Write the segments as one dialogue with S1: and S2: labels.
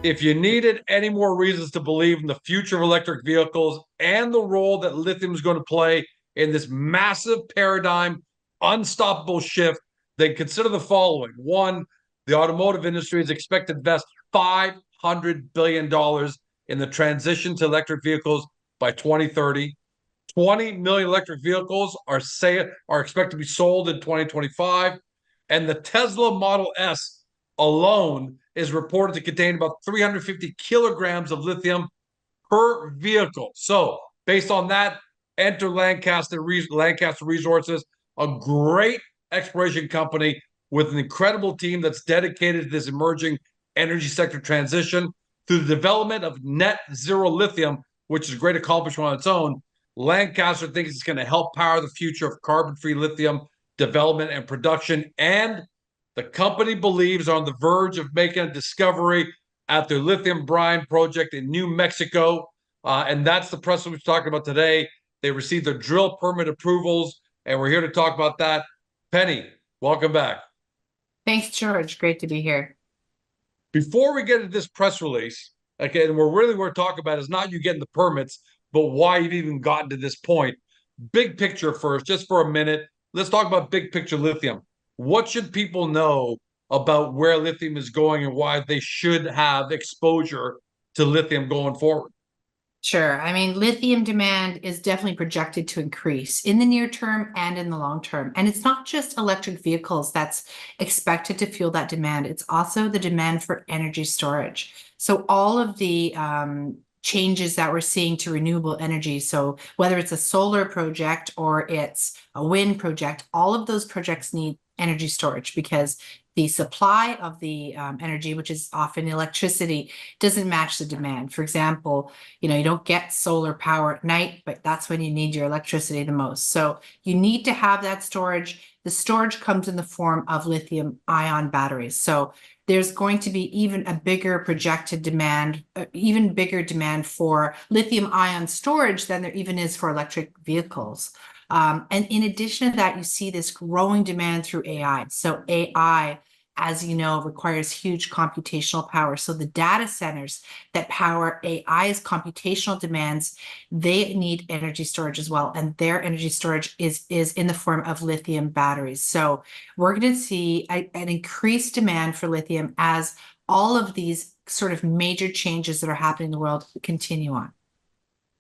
S1: If you needed any more reasons to believe in the future of electric vehicles and the role that lithium is going to play in this massive paradigm, unstoppable shift, then consider the following. One, the automotive industry is expected to invest $500 billion in the transition to electric vehicles by 2030. 20 million electric vehicles are expected to be sold in 2025, and the Tesla Model S alone is reported to contain about 350 kilograms of lithium per vehicle. So, based on that, enter Lancaster Resources, a great exploration company with an incredible team that's dedicated to this emerging energy sector transition through the development of Net Zero Lithium, which is a great accomplishment on its own. Lancaster thinks it's going to help power the future of carbon-free lithium development and production, and the company believes on the verge of making a discovery at their lithium brine project in New Mexico. And that's the press we're talking about today. They received their drill permit approvals, and we're here to talk about that. Penny, welcome back.
S2: Thanks, George. Great to be here.
S1: Before we get into this press release, okay, and we're talking about is not you getting the permits, but why you've even gotten to this point. Big picture first, just for a minute. Let's talk about big picture lithium. What should people know about where lithium is going and why they should have exposure to lithium going forward?
S2: Sure. I mean, lithium demand is definitely projected to increase in the near term and in the long term. And it's not just electric vehicles that's expected to fuel that demand. It's also the demand for energy storage. So all of the changes that we're seeing to renewable energy. So whether it's a solar project or it's a wind project, all of those projects need energy storage because the supply of the energy, which is often electricity, doesn't match the demand. For example, you don't get solar power at night, but that's when you need your electricity the most. So you need to have that storage. The storage comes in the form of lithium ion batteries. So there's going to be even a bigger projected demand, even bigger demand for lithium ion storage than there even is for electric vehicles. And in addition to that, you see this growing demand through AI. So AI, as you know, requires huge computational power. So the data centers that power AI's computational demands, they need energy storage as well. And their energy storage is in the form of lithium batteries. So we're going to see an increased demand for lithium as all of these sort of major changes that are happening in the world continue on.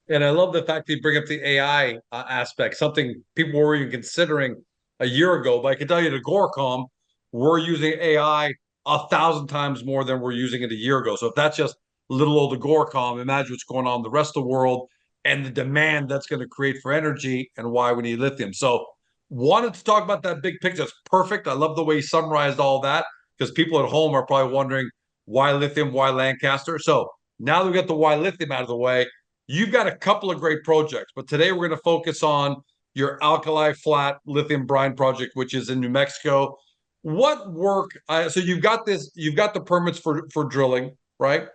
S1: And I love the fact that you bring up the AI aspect, something people were even considering a year ago. But I can tell you, the Agoracom, we're using AI 1,000 times more than we're using it a year ago. So if that's just little old Agoracom, imagine what's going on in the rest of the world and the demand that's going to create for energy and why we need lithium. So wanted to talk about that big picture. It's perfect. I love the way you summarized all that because people at home are probably wondering why lithium, why Lancaster. So now that we got the why lithium out of the way, you've got a couple of great projects, but today we're going to focus on your Alkali Flat Lithium Brine Project, which is in New Mexico. What work? So you've got the permits for drilling, right?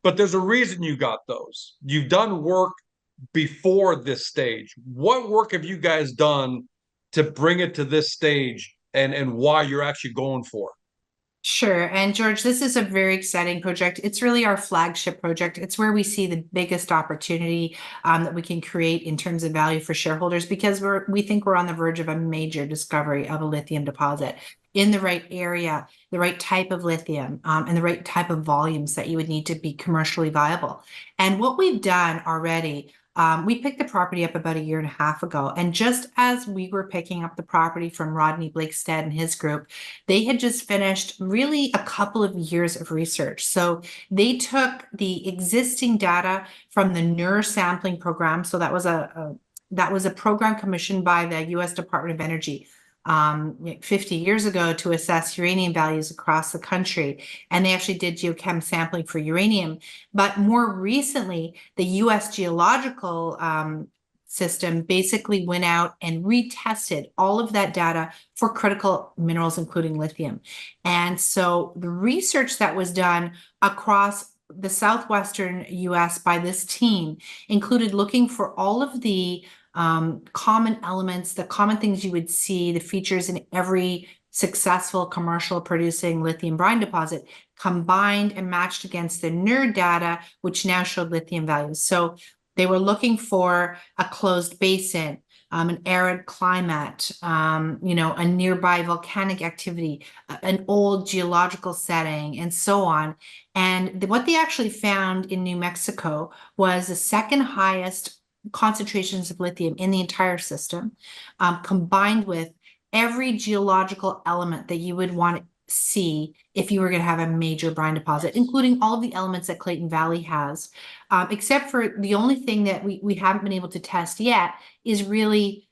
S1: But there's a reason you got those. You've done work before this stage. What work have you guys done to bring it to this stage, and why you're actually going for it?
S2: Sure. And George, this is a very exciting project. It's really our flagship project. It's where we see the biggest opportunity that we can create in terms of value for shareholders because we think we're on the verge of a major discovery of a lithium deposit in the right area, the right type of lithium, and the right type of volumes that you would need to be commercially viable. And what we've done already, we picked the property up about 1.5 years ago. And just as we were picking up the property from Rodney Blakestead and his group, they had just finished really a couple of years of research. So they took the existing data from the NER sampling program. So that was a program commissioned by the U.S. Department of Energy 50 years ago to assess uranium values across the country. And they actually did geochem sampling for uranium. But more recently, the U.S. Geological system basically went out and retested all of that data for critical minerals, including lithium. And so the research that was done across the southwestern U.S. by this team included looking for all of the common elements, the common things you would see, the features in every successful commercial producing lithium brine deposit, combined and matched against the NER data, which now showed lithium values. So they were looking for a closed basin, an arid climate, a nearby volcanic activity, an old geological setting, and so on. And what they actually found in New Mexico was the second highest concentrations of lithium in the entire system, combined with every geological element that you would want to see if you were going to have a major brine deposit, including all of the elements that Clayton Valley has, except for the only thing that we haven't been able to test yet is really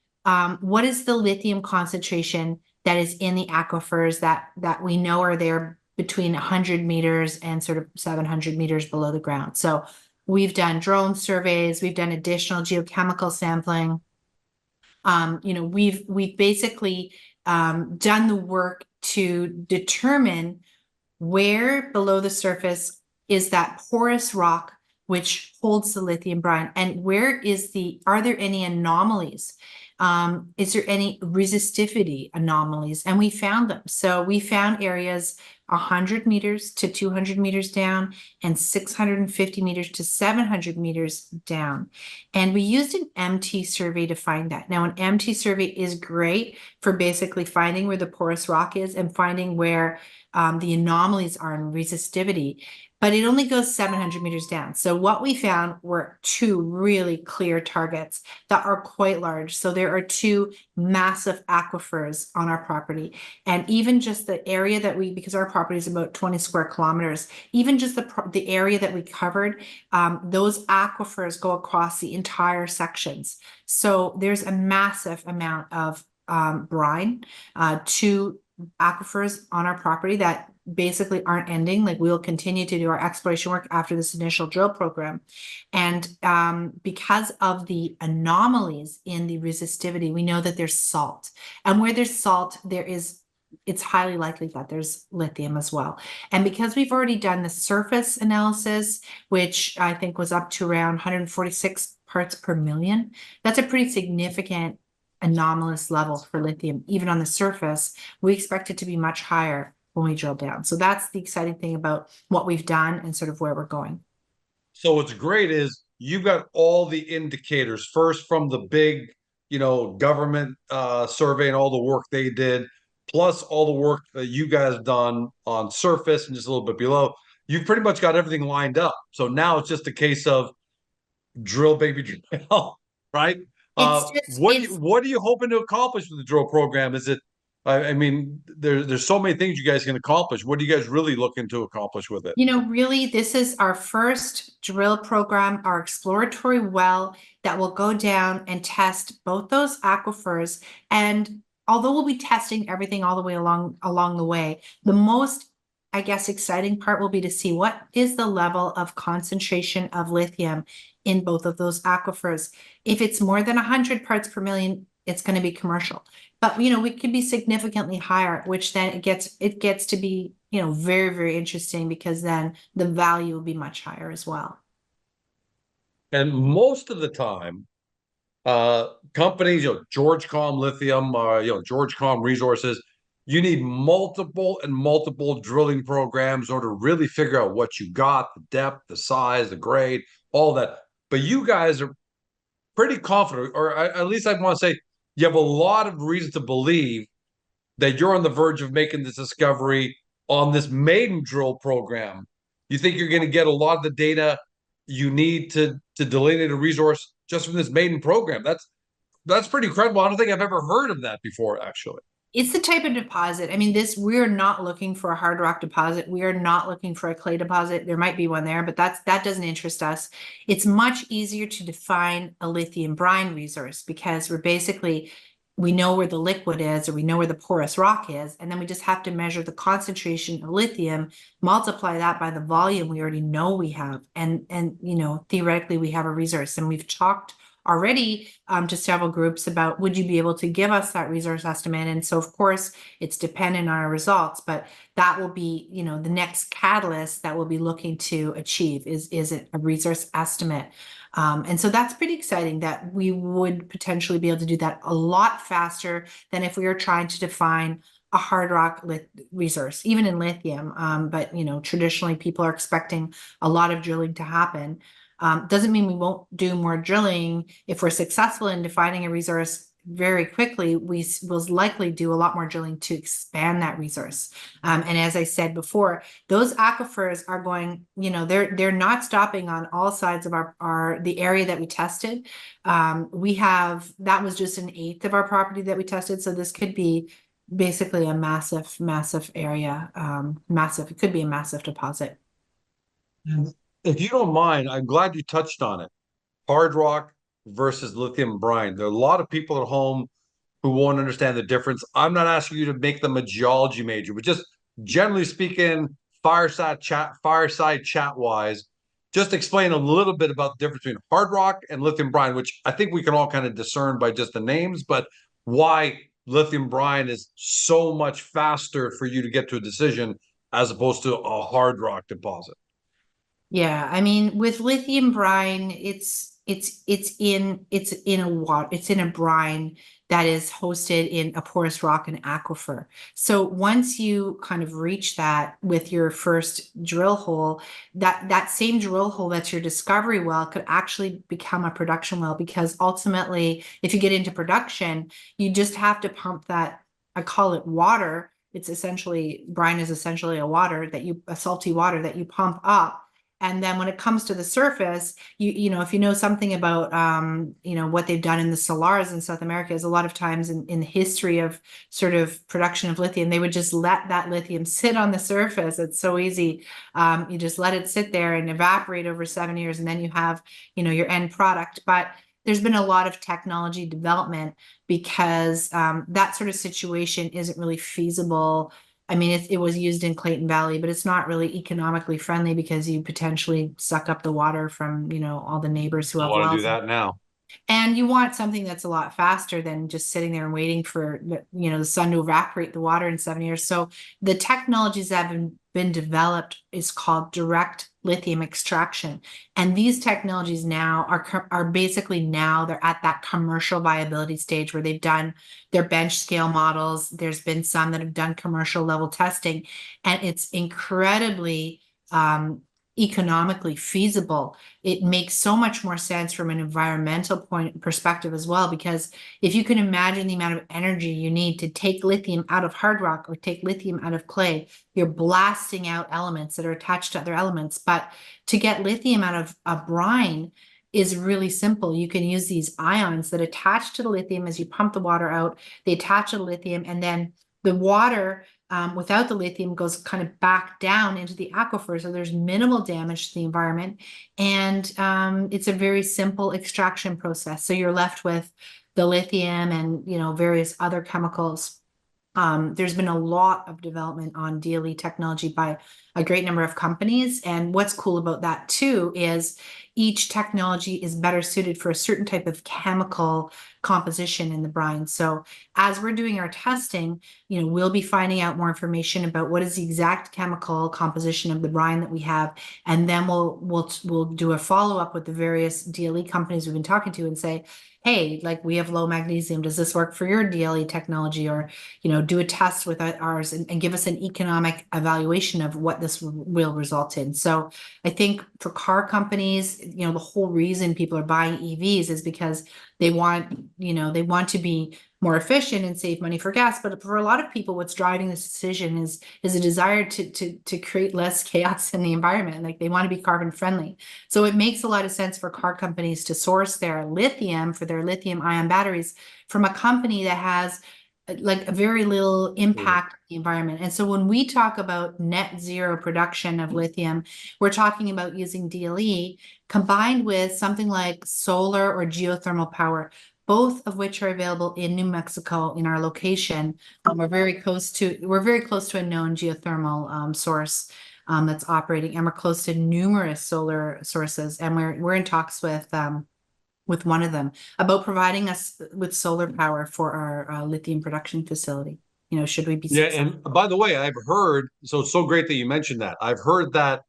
S2: what is the lithium concentration that is in the aquifers that we know are there between 100 meters and sort of 700 meters below the ground. So we've done drone surveys, we've done additional geochemical sampling. We've basically done the work to determine where below the surface is that porous rock which holds the lithium brine, and are there any anomalies? Is there any resistivity anomalies? And we found them. So we found areas 100 meters to 200 meters down and 650 meters to 700 meters down. And we used an MT survey to find that. Now, an MT survey is great for basically finding where the porous rock is and finding where the anomalies are in resistivity, but it only goes 700 meters down. So what we found were two really clear targets that are quite large. So there are two massive aquifers on our property. And even just the area that because our property is about 20 square kilometers, even just the area that we covered, those aquifers go across the entire sections. So there's a massive amount of brine, two aquifers on our property that basically aren't ending. Like, we'll continue to do our exploration work after this initial drill program. And because of the anomalies in the resistivity, we know that there's salt. And where there's salt, it's highly likely that there's lithium as well. And because we've already done the surface analysis, which I think was up to around 146 parts per million, that's a pretty significant anomalous level for lithium. Even on the surface, we expect it to be much higher when we drill down. So that's the exciting thing about what we've done and sort of where we're going.
S1: So what's great is you've got all the indicators, first from the big, government survey and all the work they did, plus all the work that you guys done on surface and just a little bit below. You've pretty much got everything lined up. So now it's just a case of drill, baby, drill, right? What are you hoping to accomplish with the drill program? Is it, I mean, there's so many things you guys can accomplish. What are you guys really looking to accomplish with it?
S2: Really, this is our first drill program, our exploratory well that will go down and test both those aquifers. And although we'll be testing everything all the way along the way, the most, I guess, exciting part will be to see what is the level of concentration of lithium in both of those aquifers. If it's more than 100 parts per million, it's going to be commercial. But we could be significantly higher, which then it gets to be very, very interesting, because then the value will be much higher as well.
S1: And most of the time, companies, Georgecom Lithium, Georgecom Resources, you need multiple and multiple drilling programs in order to really figure out what you got, the depth, the size, the grade, all that. But you guys are pretty confident, or at least I want to say you have a lot of reason to believe that you're on the verge of making this discovery on this maiden drill program. You think you're going to get a lot of the data you need to delineate a resource just from this maiden program? That's pretty incredible. I don't think I've ever heard of that before, actually.
S2: It's the type of deposit. I mean, we're not looking for a hard rock deposit. We are not looking for a clay deposit. There might be one there, but that doesn't interest us. It's much easier to define a lithium brine resource, because we know where the liquid is, or we know where the porous rock is, and then we just have to measure the concentration of lithium, multiply that by the volume we already know we have, and theoretically we have a resource. And we've talked already to several groups about, would you be able to give us that resource estimate? And so, of course, it's dependent on our results, but that will be, the next catalyst that we'll be looking to achieve is it a resource estimate. And so that's pretty exciting that we would potentially be able to do that a lot faster than if we were trying to define a hard rock resource, even in lithium. But traditionally people are expecting a lot of drilling to happen. Doesn't mean we won't do more drilling. If we're successful in defining a resource very quickly, we will likely do a lot more drilling to expand that resource. And as I said before, those aquifers are going, they're not stopping on all sides of the area that we tested. That was just an eighth of our property that we tested. So this could be basically a massive area, it could be a massive deposit.
S1: If you don't mind, I'm glad you touched on it. Hard rock versus lithium brine. There are a lot of people at home who won't understand the difference. I'm not asking you to make them a geology major, but just generally speaking, fireside chat wise, just explain a little bit about the difference between hard rock and lithium brine, which I think we can all kind of discern by just the names, but why lithium brine is so much faster for you to get to a decision as opposed to a hard rock deposit.
S2: Yeah, I mean, with lithium brine, it's in a brine that is hosted in a porous rock and aquifer. So once you kind of reach that with your first drill hole, that same drill hole that's your discovery well could actually become a production well, because ultimately, if you get into production, you just have to pump that, I call it water. Brine is essentially a salty water that you pump up. And then when it comes to the surface, if you know something about, what they've done in the salars in South America, is a lot of times in the history of sort of production of lithium, they would just let that lithium sit on the surface. It's so easy. You just let it sit there and evaporate over 7 years, and then you have, your end product. But there's been a lot of technology development because that sort of situation isn't really feasible. I mean, it was used in Clayton Valley, but it's not really economically friendly because you potentially suck up the water from, all the neighbors who
S1: I
S2: have
S1: want to do
S2: wells.
S1: that now.
S2: And you want something that's a lot faster than just sitting there and waiting for the sun to evaporate the water in 7 years. So the technologies that have been developed is called direct lithium extraction. And these technologies now are basically they're at that commercial viability stage where they've done their bench scale models. There's been some that have done commercial level testing, and it's incredibly economically feasible. It makes so much more sense from an environmental perspective as well, because if you can imagine the amount of energy you need to take lithium out of hard rock or take lithium out of clay, you're blasting out elements that are attached to other elements. But to get lithium out of a brine is really simple. You can use these ions that attach to the lithium as you pump the water out. They attach to the lithium, and then the water without the lithium goes kind of back down into the aquifer. So there's minimal damage to the environment. And it's a very simple extraction process. So you're left with the lithium and, various other chemicals. There's been a lot of development on DLE technology by a great number of companies. And what's cool about that too is each technology is better suited for a certain type of chemical composition in the brine. So as we're doing our testing, we'll be finding out more information about what is the exact chemical composition of the brine that we have. And then we'll do a follow-up with the various DLE companies we've been talking to and say, hey, like, we have low magnesium. Does this work for your DLE technology? Or, do a test with ours and give us an economic evaluation of what this will result in. So I think for car companies, the whole reason people are buying EVs is because they want to be more efficient and save money for gas. But for a lot of people, what's driving this decision is a desire to create less chaos in the environment. Like, they want to be carbon friendly. So it makes a lot of sense for car companies to source their lithium for their lithium ion batteries from a company that has like a very little impact on the environment. And so when we talk about net zero production of lithium, we're talking about using DLE combined with something like solar or geothermal power, both of which are available in New Mexico in our location. We're very close to a known geothermal source that's operating, and we're close to numerous solar sources, and we're in talks with one of them about providing us with solar power for our lithium production facility. Should we be
S1: successful? And by the way, I've heard, so it's so great that you mentioned that. I've heard that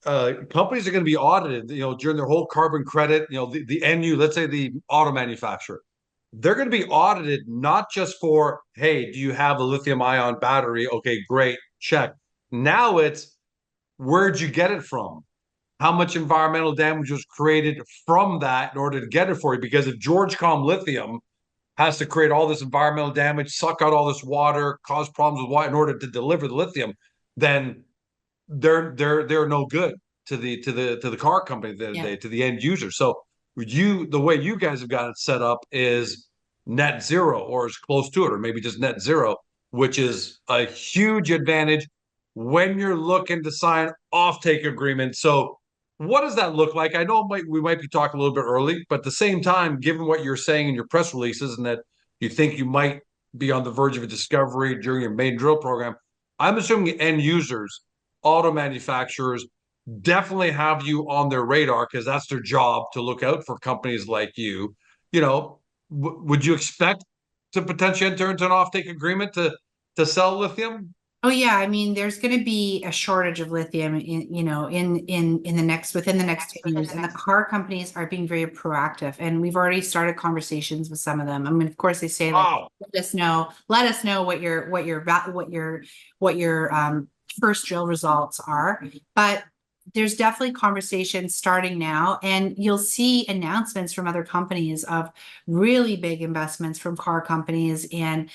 S1: companies are going to be audited, during their whole carbon credit, the NU, let's say the auto manufacturer, they're going to be audited not just for, hey, do you have a lithium ion battery? Okay, great, check. Now it's, where'd you get it from? How much environmental damage was created from that in order to get it for you? Because if Georgecom Lithium has to create all this environmental damage, suck out all this water, cause problems with water in order to deliver the lithium, then they're no good to the car company,
S2: Yeah.
S1: to the end user. So the way you guys have got it set up is net zero or as close to it, or maybe just net zero, which is a huge advantage when you're looking to sign offtake agreements. So what does that look like? I know we might be talking a little bit early, but at the same time, given what you're saying in your press releases and that you think you might be on the verge of a discovery during your main drill program, I'm assuming end users, auto manufacturers, definitely have you on their radar because that's their job to look out for companies like you. You know, would you expect to potentially enter into an offtake agreement to sell lithium?
S2: Oh yeah, I mean, there's going to be a shortage of lithium in the next within the next 10 years, and the car companies are being very proactive, and we've already started conversations with some of them. I mean, of course, they say like,
S1: Wow.
S2: let us know what your first drill results are, but there's definitely conversations starting now, and you'll see announcements from other companies of really big investments from car companies and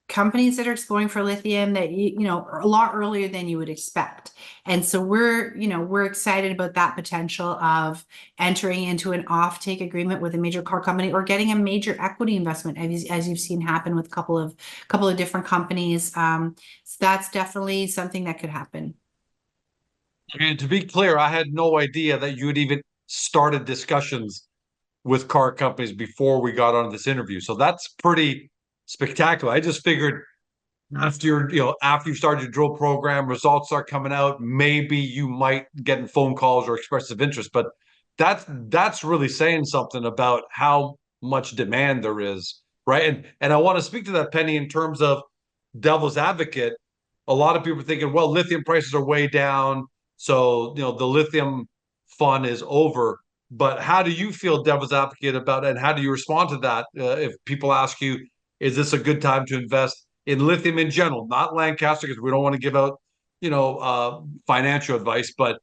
S2: companies that are exploring for lithium that you know a lot earlier than you would expect. And so we're excited about that potential of entering into an offtake agreement with a major car company or getting a major equity investment as you've seen happen with a couple of different companies. So that's definitely something that could happen.
S1: And to be clear, I had no idea that you had even started discussions with car companies before we got on this interview. So that's pretty spectacular. I just figured after you start your drill program, results start coming out, maybe you might get phone calls or expressive interest. But that's really saying something about how much demand there is, right? And I want to speak to that, Penny, in terms of devil's advocate. A lot of people are thinking, well, lithium prices are way down, so the lithium fun is over. But how do you feel, devil's advocate, about it, and how do you respond to that if people ask you, is this a good time to invest in lithium in general, not Lancaster, because we don't want to give out, financial advice, but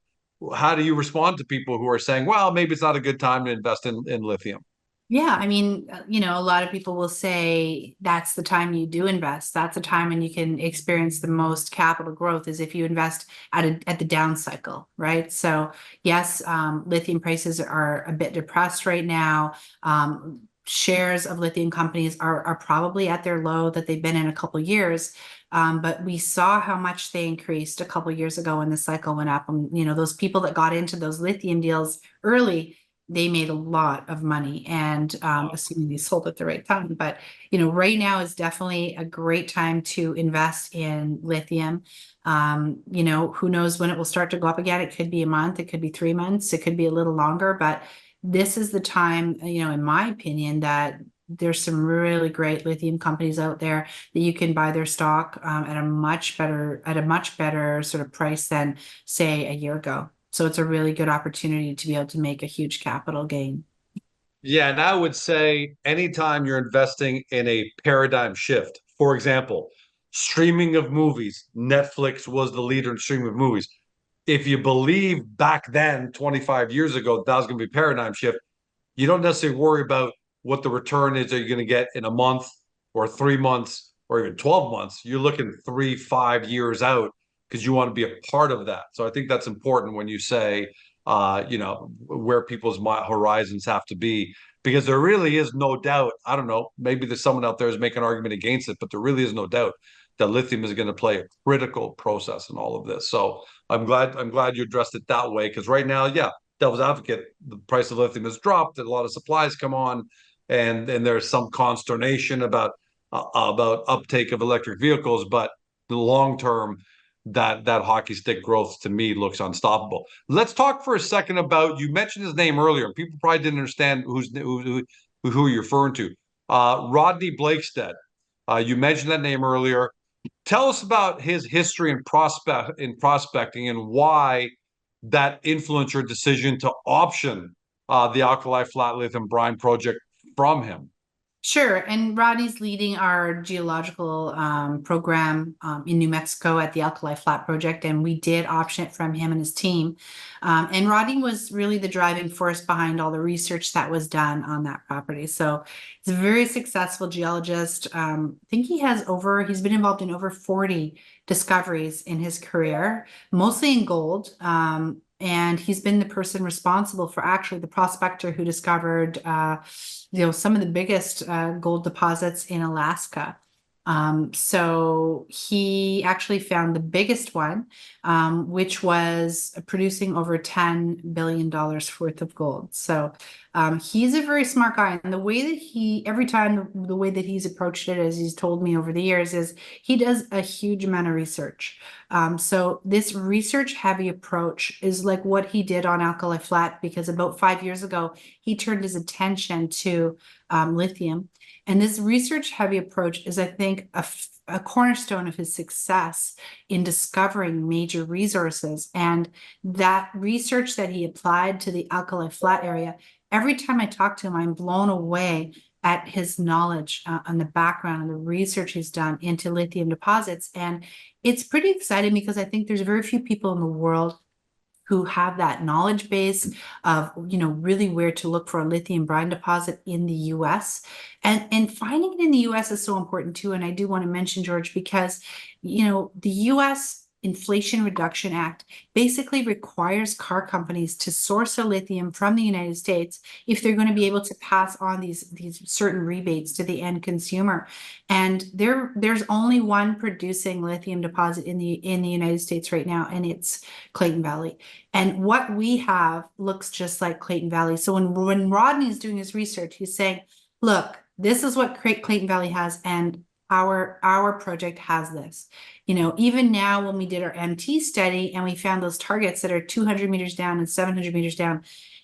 S1: how do you respond to people who are saying, well, maybe it's not a good time to invest in lithium?
S2: Yeah, I mean, a lot of people will say that's the time you do invest. That's the time when you can experience the most capital growth is if you invest at the down cycle, right? So yes, lithium prices are a bit depressed right now. Shares of lithium companies are probably at their low that they've been in a couple years. But we saw how much they increased a couple years ago when the cycle went up. And those people that got into those lithium deals early, they made a lot of money, and assuming they sold at the right time. But right now is definitely a great time to invest in lithium. Who knows when it will start to go up again? It could be a month, it could be 3 months, it could be a little longer, but this is the time, in my opinion, that there's some really great lithium companies out there that you can buy their stock at a much better sort of price than say a year ago. So it's a really good opportunity to be able to make a huge capital gain.
S1: Yeah, and I would say anytime you're investing in a paradigm shift, for example, streaming of movies, Netflix was the leader in streaming of movies. If you believe back then, 25 years ago, that was going to be a paradigm shift, you don't necessarily worry about what the return is that you're going to get in a month or 3 months or even 12 months. You're looking 3, 5 years out because you want to be a part of that. So I think that's important when you say, where people's horizons have to be, because there really is no doubt. I don't know, maybe there's someone out there who's making an argument against it, but there really is no doubt that lithium is going to play a critical process in all of this. So I'm glad you addressed it that way, because right now, yeah, devil's advocate, the price of lithium has dropped, and a lot of supplies come on, and there's some consternation about uptake of electric vehicles, but the long term, that hockey stick growth to me looks unstoppable. Let's talk for a second about, you mentioned his name earlier. People probably didn't understand who you're referring to. Rodney Blakestead. You mentioned that name earlier. Tell us about his history in prospecting and why that influenced your decision to option the Alkali Flat Lithium Brine project from him?
S2: Sure. And Rodney's leading our geological program in New Mexico at the Alkali Flat Project, and we did option it from him and his team. And Rodney was really the driving force behind all the research that was done on that property. So he's a very successful geologist. I think he's been involved in over 40 discoveries in his career, mostly in gold. And he's been the person responsible for actually the prospector who discovered some of the biggest gold deposits in Alaska. So he actually found the biggest one, which was producing over $10 billion worth of gold. So he's a very smart guy. And the way that the way that he's approached it, as he's told me over the years, is he does a huge amount of research. So this research heavy approach is like what he did on Alkali Flat, because about 5 years ago, he turned his attention to lithium. And this research heavy approach is, I think, a cornerstone of his success in discovering major resources. And that research that he applied to the Alkali Flat area, every time I talk to him, I'm blown away at his knowledge on the background and the research he's done into lithium deposits. And it's pretty exciting because I think there's very few people in the world who have that knowledge base of, really where to look for a lithium brine deposit in the US. And finding it in the US is so important too. And I do want to mention, George, because, the US Inflation Reduction Act basically requires car companies to source their lithium from the United States if they're going to be able to pass on these certain rebates to the end consumer. And there's only one producing lithium deposit in the United States right now, and it's Clayton Valley. And what we have looks just like Clayton Valley. So when Rodney is doing his research, he's saying, look, this is what Clayton Valley has, and our project has this. Even now when we did our MT study and we found those targets that are 200 meters down and 700 meters down,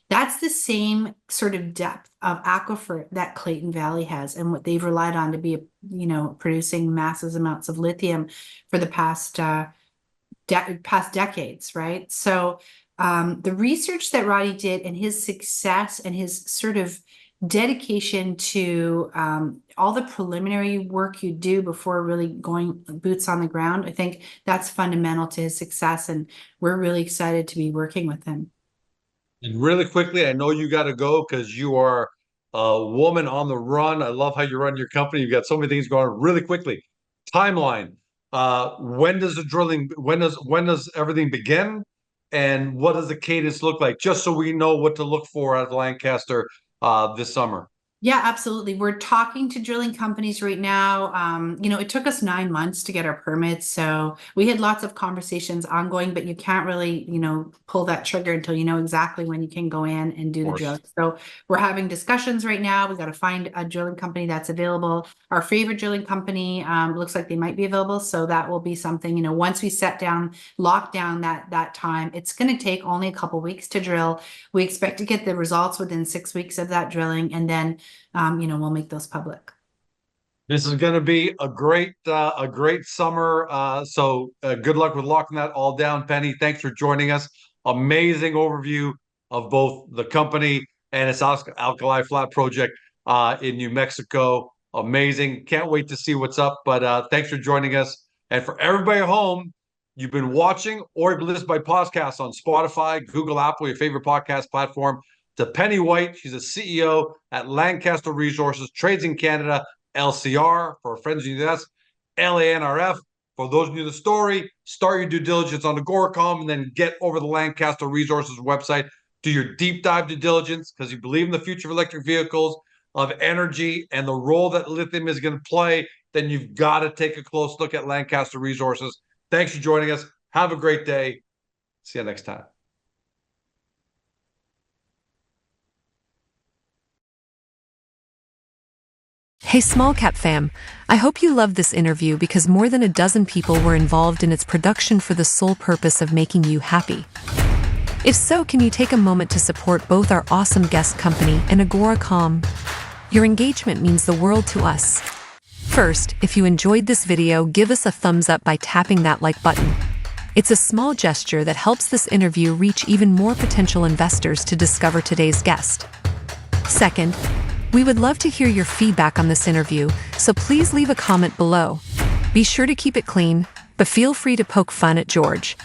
S2: that's the same sort of depth of aquifer that Clayton Valley has, and what they've relied on to be, producing massive amounts of lithium for the past decades, right? So the research that Roddy did and his success and his sort of dedication to all the preliminary work you do before really going boots on the ground, I think that's fundamental to his success, and we're really excited to be working with him.
S1: And really quickly, I know you got to go because you are a woman on the run. I love how you run your company. You've got so many things going on. Really quickly, timeline. When does the drilling? When does everything begin? And what does the cadence look like? Just so we know what to look for out of Lancaster this summer.
S2: Yeah, absolutely. We're talking to drilling companies right now. It took us 9 months to get our permits. So we had lots of conversations ongoing, but you can't really, pull that trigger until you know exactly when you can go in and do the drill. So we're having discussions right now. We got to find a drilling company that's available. Our favorite drilling company looks like they might be available. So that will be something, once we lock down that time, it's going to take only a couple weeks to drill. We expect to get the results within 6 weeks of that drilling, and then we'll make those public.
S1: This is going to be a great summer. So good luck with locking that all down, Penny. Thanks for joining us. Amazing overview of both the company and its Alkali Flat Project in New Mexico. Amazing. Can't wait to see what's up. But thanks for joining us. And for everybody at home, you've been watching or you've been listening by podcast on Spotify, Google, Apple, your favorite podcast platform. To Penny White, she's a CEO at Lancaster Resources, trades in Canada, LCR for our friends in the US, LANRF. For those new to the story, start your due diligence on Agoracom and then get over the Lancaster Resources website. Do your deep dive due diligence because you believe in the future of electric vehicles, of energy, and the role that lithium is going to play. Then you've got to take a close look at Lancaster Resources. Thanks for joining us. Have a great day. See you next time.
S3: Hey Small Cap fam, I hope you loved this interview because more than a dozen people were involved in its production for the sole purpose of making you happy. If so, can you take a moment to support both our awesome guest company and Agoracom? Your engagement means the world to us. First, if you enjoyed this video, give us a thumbs up by tapping that like button. It's a small gesture that helps this interview reach even more potential investors to discover today's guest. Second, We would love to hear your feedback on this interview, so please leave a comment below. Be sure to keep it clean, but feel free to poke fun at George.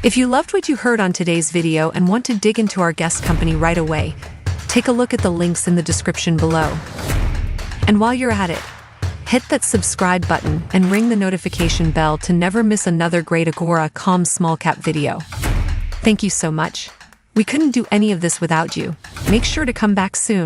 S3: If you loved what you heard on today's video and want to dig into our guest company right away, take a look at the links in the description below. And while you're at it, hit that subscribe button and ring the notification bell to never miss another great Agora Comms small cap video. Thank you so much. We couldn't do any of this without you. Make sure to come back soon.